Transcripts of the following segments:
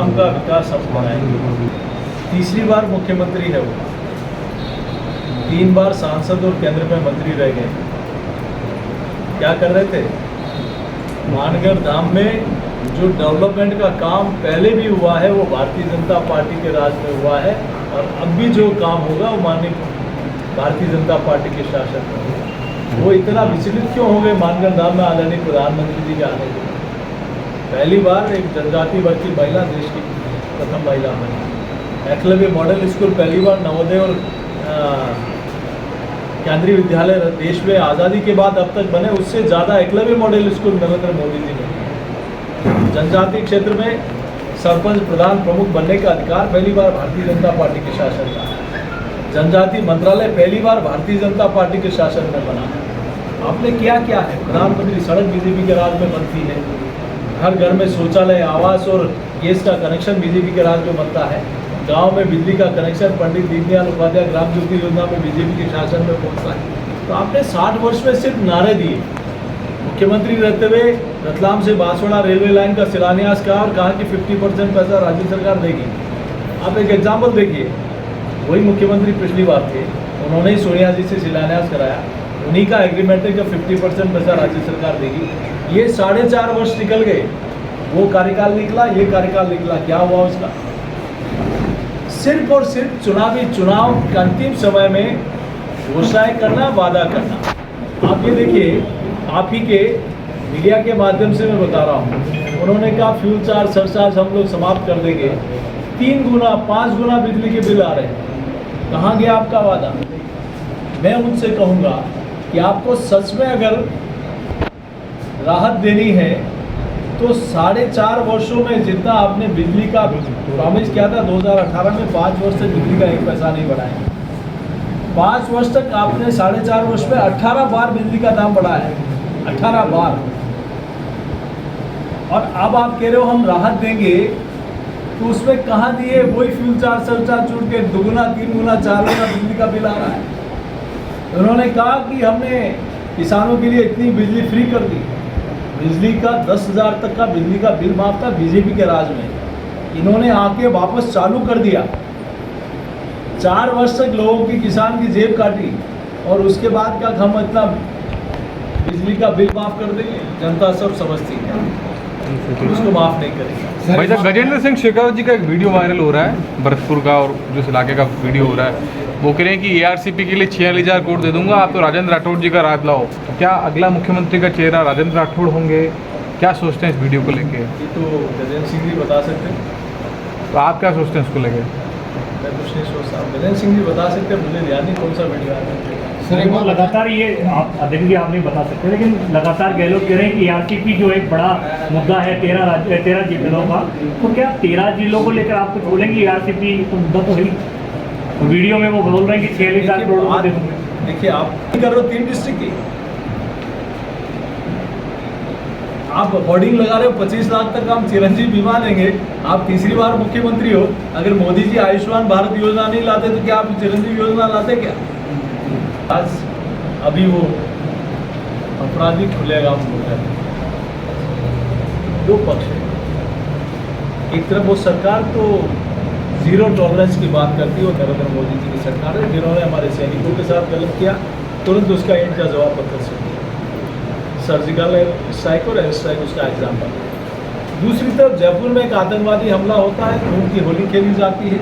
धाम का विकास हम कराएंगे। तीसरी बार मुख्यमंत्री है वो, 3 बार सांसद और केंद्र में मंत्री रह गए। क्या कर रहे थे? मानगढ़ धाम में जो डेवलपमेंट का काम पहले भी हुआ है वो भारतीय जनता पार्टी के राज में हुआ है, और अब भी जो काम होगा वो माननीय भारतीय जनता पार्टी के शासन में होगा। वो इतना विचलित क्यों हो गए मानगढ़ धाम में आदरणीय प्रधानमंत्री जी के आने के? पहली बार एक जनजाति वर्ग की महिला देश की प्रथम महिला बनी। एकलव्य मॉडल स्कूल पहली बार नवोदय और केंद्रीय विद्यालय देश में आज़ादी के बाद अब तक बने, उससे ज़्यादा एकलव्य मॉडल स्कूल नरेंद्र मोदी जी ने। जनजातीय क्षेत्र में सरपंच प्रधान प्रमुख बनने का अधिकार पहली बार भारतीय जनता पार्टी के शासन का। जनजातीय मंत्रालय पहली बार भारतीय जनता पार्टी के शासन में बना। आपने क्या क्या है? प्रधानमंत्री सड़क बीजेपी के राज में बनती है, हर घर में शौचालय, आवास और गैस का कनेक्शन बीजेपी के राज में बनता है, गांव में बिजली का कनेक्शन पंडित दीनदयाल उपाध्याय ग्राम ज्योति योजना में बीजेपी के शासन में पहुंचता है। तो आपने 60 वर्ष में सिर्फ नारे दिए। मुख्यमंत्री रहते हुए रतलाम से बांसवाड़ा रेलवे लाइन का शिलान्यास कहा और कहा कि 50% पैसा राज्य सरकार देगी। आप एक एग्जाम्पल देखिए, वही मुख्यमंत्री पिछली बार थे, उन्होंने ही सोनिया जी से शिलान्यास कराया, उन्हीं का एग्रीमेंट है कि 50% पैसा राज्य सरकार देगी। ये 4.5 वर्ष निकल गए, वो कार्यकाल निकला, ये कार्यकाल निकला, क्या हुआ उसका? सिर्फ और सिर्फ चुनाव के अंतिम समय में घोषणाएं करना, वादा करना। आप ये देखिए, आप ही के मीडिया के माध्यम से मैं बता रहा हूँ, उन्होंने कहा फ्यूल चार्ज सरचार्ज हम लोग समाप्त कर देंगे, 3 गुना 5 गुना बिजली के बिल आ रहे हैं। कहाँ गया आपका वादा? मैं उनसे कहूँगा कि आपको सच में अगर राहत देनी है तो 4.5 वर्षों में जितना आपने बिजली का प्रॉमिस किया था 2018 में, 5 वर्ष से बिजली का 1 पैसा नहीं बढ़ाया। 5 वर्ष तक आपने 4.5 वर्ष में 18 बार बिजली का दाम बढ़ाया है, 18 बार। और अब आप कह रहे हो हम राहत देंगे, तो उसमें कहाँ दिए? वही फ्यूल चार्ज सरचार्ज छूट के 2 गुना 3 गुना 4 गुना बिजली का बिल आ रहा है। उन्होंने कहा कि हमने किसानों के लिए इतनी बिजली फ्री कर दी, बिजली का 10,000 तक का बिजली का बिल माफ था बीजेपी के राज में, इन्होंने आके वापस चालू कर दिया। 4 वर्ष तक लोगों की, किसान की जेब काटी, और उसके बाद क्या हम इतना बिजली का बिल माफ कर देंगे? जनता सब समझती है, उसको माफ नहीं करेगा। भाई साहब, गजेंद्र सिंह शेखावत जी का एक वीडियो वायरल हो रहा है भरतपुर का, और जो इलाके का वीडियो हो रहा है, वो कह रहे हैं कि ARCP के लिए 46,000 करोड़ दे दूंगा, आप तो राजेंद्र राठौड़ जी का राज लाओ। तो क्या अगला मुख्यमंत्री का चेहरा राजेंद्र राठौड़ होंगे? क्या सोचते हैं इस वीडियो को लेके? ये तो गजेंद्र सिंह जी बता सकते हैं। तो आप क्या सोचते हैं इसको लेके? मैं कुछ नहीं सोचता, गजेंद्र सिंह जी बता सकते हैं, मुझे ध्यान नहीं कौन सा वीडियो आया है। सर एक बार लगातार ये आप अध्यक्ष जी आप नहीं बता सकते, लेकिन लगातार गहलोत कह रहे हैं कि ARCP जो एक बड़ा मुद्दा है 13 जिलों का, तो क्या 13 जिलों को लेकर आप कुछ बोलेंगे? ARCP तो मुद्दा तो है, वीडियो में वो बोल रहे हैं कि 46,000 करोड़ दे दूंगे। देखिए, आप कर रहे हो 3 डिस्ट्रिक्ट की, आप होर्डिंग लगा रहे हो 25 लाख तक हम चिरंजीवी बीमा देंगे। आप तीसरी बार मुख्यमंत्री हो, अगर मोदी जी आयुष्मान भारत योजना नहीं लाते तो क्या आप चिरंजीवी योजना लाते क्या? आज अभी वो अपराधी खुलेगा, हम बोल रहे हैं। 2 पक्ष है, एक तरफ वो सरकार तो जीरो टॉलरेंस की बात करती है, वो नरेंद्र मोदी जी की सरकार है, जिन्होंने हमारे सैनिकों के साथ गलत किया, तुरंत उसका इनका जवाब पत्र से दिया। सर्जिकल स्ट्राइक और एयर स्ट्राइक उसका एग्जाम्पल है। दूसरी तरफ जयपुर में एक आतंकवादी हमला होता है, खून की होली खेली जाती है,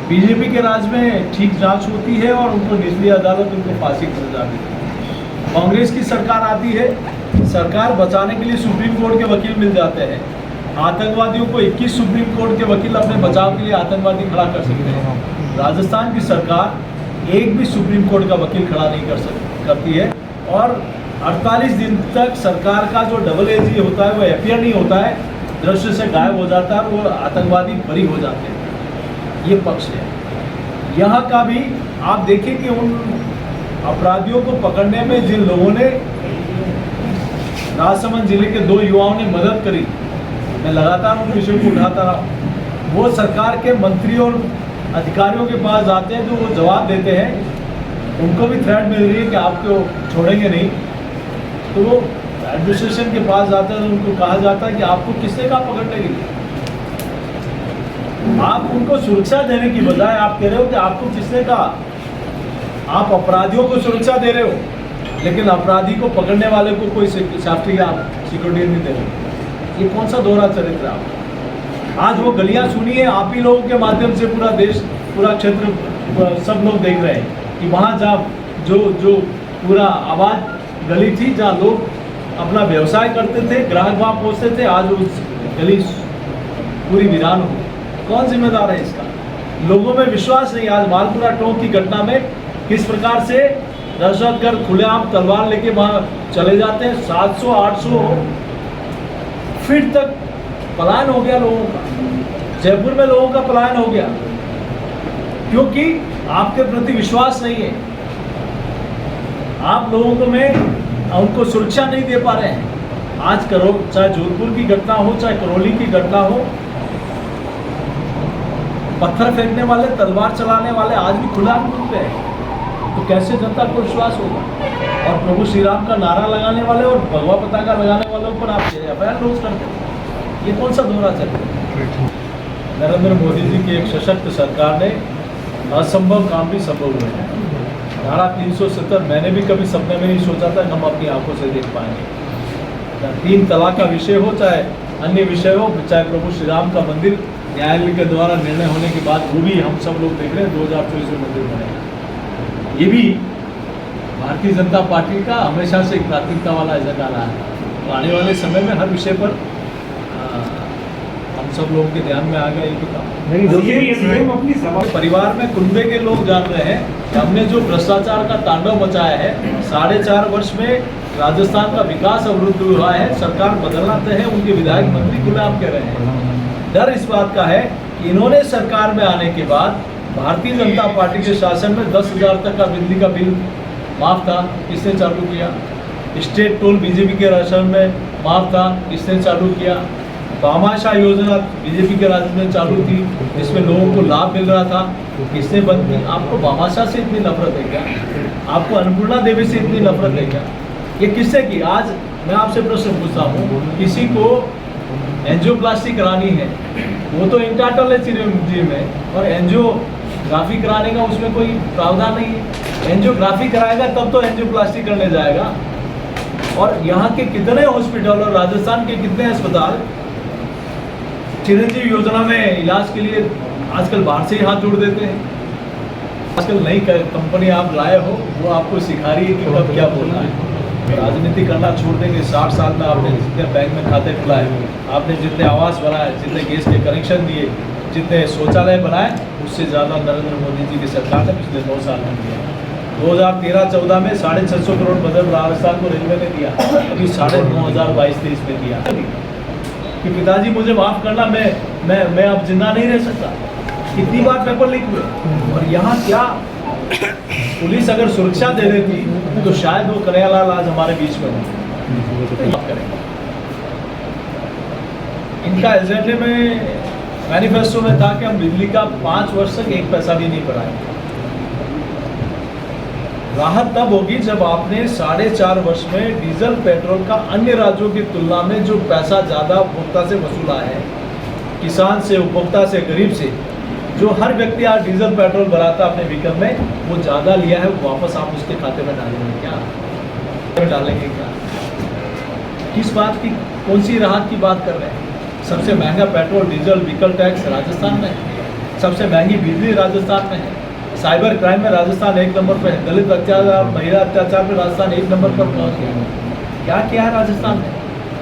बीजेपी के राज में ठीक जांच होती है और उनको निचली अदालत उनको फांसी की सजा देती है। कांग्रेस की सरकार आती है, सरकार बचाने के लिए सुप्रीम कोर्ट के वकील मिल जाते हैं, आतंकवादियों को 21 सुप्रीम कोर्ट के वकील अपने बचाव के लिए आतंकवादी खड़ा कर सकते हैं। राजस्थान की सरकार एक भी सुप्रीम कोर्ट का वकील खड़ा नहीं करती है, और 48 दिन तक सरकार का जो डबल एजी होता है वो एफआईआर नहीं होता है, दृश्य से गायब हो जाता है, वो आतंकवादी बरी हो जाते हैं। ये पक्ष है। यहाँ का भी आप देखें कि उन अपराधियों को पकड़ने में जिन लोगों ने, राजसमंद जिले के 2 युवाओं ने मदद करी, मैं लगातार उन विषयों को उठाता रहा, वो सरकार के मंत्री और अधिकारियों के पास जाते हैं, तो वो जवाब देते हैं, उनको भी थ्रेट मिल रही है कि आपको छोड़ेंगे नहीं, तो वो एडमिनिस्ट्रेशन के पास जाते हैं, तो उनको कहा जाता है कि आपको किसने कहा पकड़ने के लिए? आप उनको सुरक्षा देने की बजाय आप कह रहे हो कि आपको किसने कहा, आप अपराधियों को सुरक्षा दे रहे हो लेकिन अपराधी को पकड़ने वाले को कोई शास्त्रीय आप सिक्योरिटी नहीं दे रहे। ये कौन सा दोहरा चरित्र है आपका? आज वो गलियां सुनी है आप ही लोगों के माध्यम से, पूरा देश पूरा क्षेत्र सब लोग देख रहे हैं कि वहाँ जहाँ जो पूरा आबाद गली थी जहाँ लोग अपना व्यवसाय करते थे, ग्राहक वहाँ पहुँचते थे, आज उस गली पूरी वीरान हो। कौन जिम्मेदार है इसका? लोगों में विश्वास नहीं। आज मालपुरा टोंक की घटना में किस प्रकार से दहशतगर्द खुलेआम तलवार लेके वहाँ चले जाते हैं, 700-800 फीट तक पलायन हो गया लोगों का। जयपुर में लोगों का पलायन हो गया क्योंकि आपके प्रति विश्वास नहीं है। आप लोगों को उनको सुरक्षा नहीं दे पा रहे हैं। आज चाहे जोधपुर की घटना हो, चाहे करौली की घटना हो, पत्थर फेंकने वाले, तलवार चलाने वाले आज भी खुलेआम घूमते हैं। तो कैसे जनता को विश्वास होगा? और प्रभु श्री राम का नारा लगाने वाले और भगवा पताका लगाने वालों पर आप एफआईआर रोज करते हैं। ये कौन सा दोहरा चरित्र है? नरेंद्र मोदी जी की एक सशक्त सरकार ने असंभव काम भी संभव हुए हैं। धारा 370 मैंने भी कभी सपने में नहीं सोचा था कि हम अपनी आंखों से देख पाएंगे। 3 तलाक का विषय हो, चाहे अन्य विषय हो, चाहे प्रभु श्री राम का मंदिर न्यायालय के द्वारा निर्णय होने के बाद वो भी हम सब लोग देख रहे हैं 2024 में मंदिर बनेगा। ये भी भारतीय जनता पार्टी का हमेशा से एक प्राथमिकता वाला एजेंडा रहा है। तो आने वाले समय में हर विषय पर हम सब लोगों के ध्यान में आ गया ये काम। परिवार में कुनबे के लोग जान रहे हैं कि हमने जो भ्रष्टाचार का तांडव मचाया है, 4.5 वर्ष में राजस्थान का विकास अवरुद्ध हुआ है। सरकार बदलना तय है, उनके विधायक मंत्री खुलेआम कह रहे हैं। डर इस बात का है कि इन्होंने सरकार में आने के बाद भारतीय जनता पार्टी के शासन में 10,000 तक का बिजली का बिल माफ था, किसने चालू किया? स्टेट टोल बीजेपी के राशन में माफ था, किसने चालू किया? भामाशाह योजना बीजेपी के राज्य में चालू थी, इसमें लोगों को लाभ मिल रहा था, किसने बंद की? आपको भामाशाह से इतनी नफरत है क्या? आपको अन्नपूर्णा देवी से इतनी नफरत है क्या? ये किससे की? आज मैं आपसे प्रश्न पूछता हूँ, किसी को एंजियोप्लास्टी करानी है, वो तो इंटाटल है चिरंजीवी में, और एंजियोग्राफी कराने का उसमें कोई प्रावधान नहीं है। एंजियोग्राफी कराएगा तब तो एंजियोप्लास्टी करने जाएगा। और यहाँ के कितने हॉस्पिटल और राजस्थान के कितने अस्पताल चिरंजीवी योजना में इलाज के लिए आजकल बाहर से ही हाथ जोड़ देते हैं। आजकल नई कंपनी आप लाए हो, वो आपको सिखा रही है कि कब क्या बोलना है। राजनीति करना छोड़ देंगे। 60 साल में आपने जितने बैंक में खाते खुलाए, आपने जितने आवास बनाए, जितने गैस के कनेक्शन दिए, जितने शौचालय बनाए, उससे ज़्यादा नरेंद्र मोदी जी की सरकार ने पिछले 9 साल में दिया। 2013-14 में 650 करोड़ बजट राजस्थान को रेलवे ने दिया, अभी 9,522-23 में दिया कि पिताजी मुझे माफ़ करना, मैं अब जिंदा नहीं रह सकता। कितनी बार पेपर लीक हुए। और यहाँ क्या पुलिस अगर सुरक्षा दे देती तो शायद वो कन्हैयालाल आज हमारे बीच में हो। इनका एजेंडे में, मैनिफेस्टो में था कि हम बिजली का 5 वर्ष तक 1 पैसा भी नहीं बढ़ाएंगे। राहत तब होगी जब आपने 4.5 वर्ष में डीजल पेट्रोल का अन्य राज्यों की तुलना में जो पैसा ज़्यादा उपभोक्ता से वसूला है, किसान से, उपभोक्ता से, गरीब से, जो हर व्यक्ति आज डीजल पेट्रोल भराता अपने व्हीकल में, वो ज़्यादा लिया है, वो वापस आप उसके खाते में डालेंगे क्या? डालेंगे क्या? किस बात की, कौन सी राहत की बात कर रहे हैं? सबसे महंगा petrol, diesel, vehicle tax Rajasthan में है, सबसे महंगी बिजली राजस्थान में है, साइबर क्राइम में राजस्थान 1 नंबर पर है, दलित अत्याचार, महिला अत्याचार में राजस्थान 1 नंबर पर पहुँच गया। क्या किया है राजस्थान ने?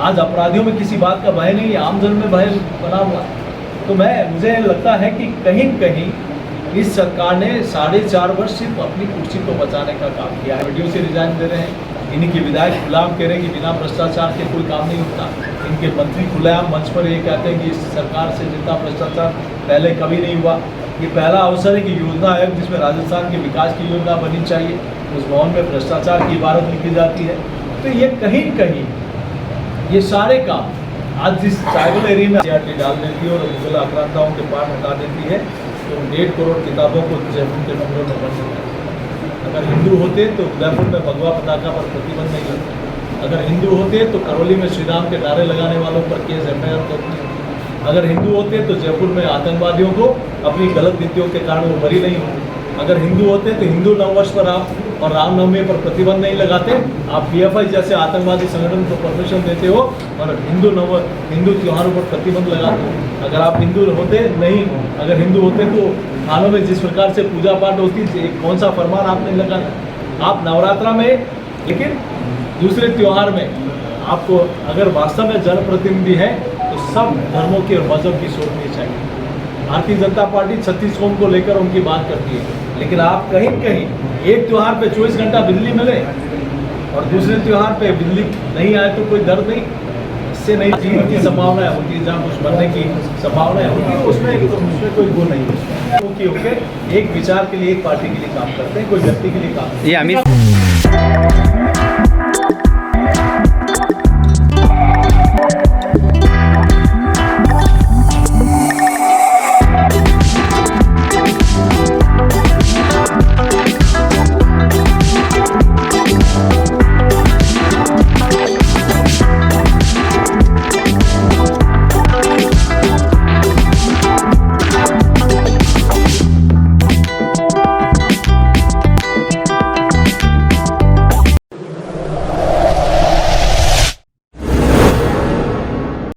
आज अपराधियों में किसी बात का भय नहीं है, आम जन में भय बना हुआ है। तो मुझे लगता है कि कहीं न कहीं इस सरकार ने 4.5 वर्ष सिर्फ अपनी कुर्सी को बचाने का काम किया है। वीडियो से रिजाइन दे रहे हैं, इन्हीं के विधायक खुलेआम कह रहे हैं कि बिना भ्रष्टाचार के कोई काम नहीं होता। इनके मंत्री खुलेआम मंच पर ये कहते हैं कि इस सरकार से जितना भ्रष्टाचार पहले कभी नहीं हुआ। ये पहला अवसर है कि योजना आयोग जिसमें राजस्थान के विकास की योजना बननी चाहिए, उस भवन में भ्रष्टाचार की इबारत लिखी जाती है। तो ये कहीं न कहीं ये सारे काम आज जिस ट्राइबल एरिया में सीआरटी डाल देती है और मुगल आक्रांताओं के पाठ हटा देती है, तो 1.5 करोड़ किताबों को जयपुर के नंबरों में बन सकता है। अगर हिंदू होते तो उदयपुर में भगवा पताका पर प्रतिबंध नहीं लगता। अगर हिंदू होते तो करौली में श्री राम के नारे लगाने वालों पर केस एफआईआर करती। अगर हिंदू होते तो जयपुर में आतंकवादियों को अपनी गलत नीतियों के कारण वो बरी नहीं होते। अगर हिंदू होते तो हिंदू नववर्ष पर आप और रामनवमी पर प्रतिबंध नहीं लगाते। आप पीएफआई जैसे आतंकवादी संगठन को परमिशन देते हो और हिंदू त्योहारों पर प्रतिबंध लगाते हो। अगर आप हिंदू होते नहीं, अगर हिंदू होते तो थानों में जिस प्रकार से पूजा पाठ होती थी, कौन सा फरमान आपने लगाया। आप नवरात्रा में, लेकिन दूसरे त्योहार में आपको अगर वास्तव में जनप्रतिनिधि है तो सब धर्मों के और मजहब की सोचनी चाहिए। भारतीय जनता पार्टी 36 कौम को लेकर उनकी बात करती है, लेकिन आप कहीं कहीं एक त्यौहार पे 24 घंटा बिजली मिले और दूसरे त्यौहार पे बिजली नहीं आए तो कोई दर्द नहीं। इससे नहीं जीत की संभावना होती है, जहाँ कुछ बनने की संभावना होती है, उसमें कोई वो नहीं है। क्योंकि एक विचार के लिए, एक पार्टी के लिए काम करते हैं, कोई व्यक्ति के लिए काम नहीं। ये अमित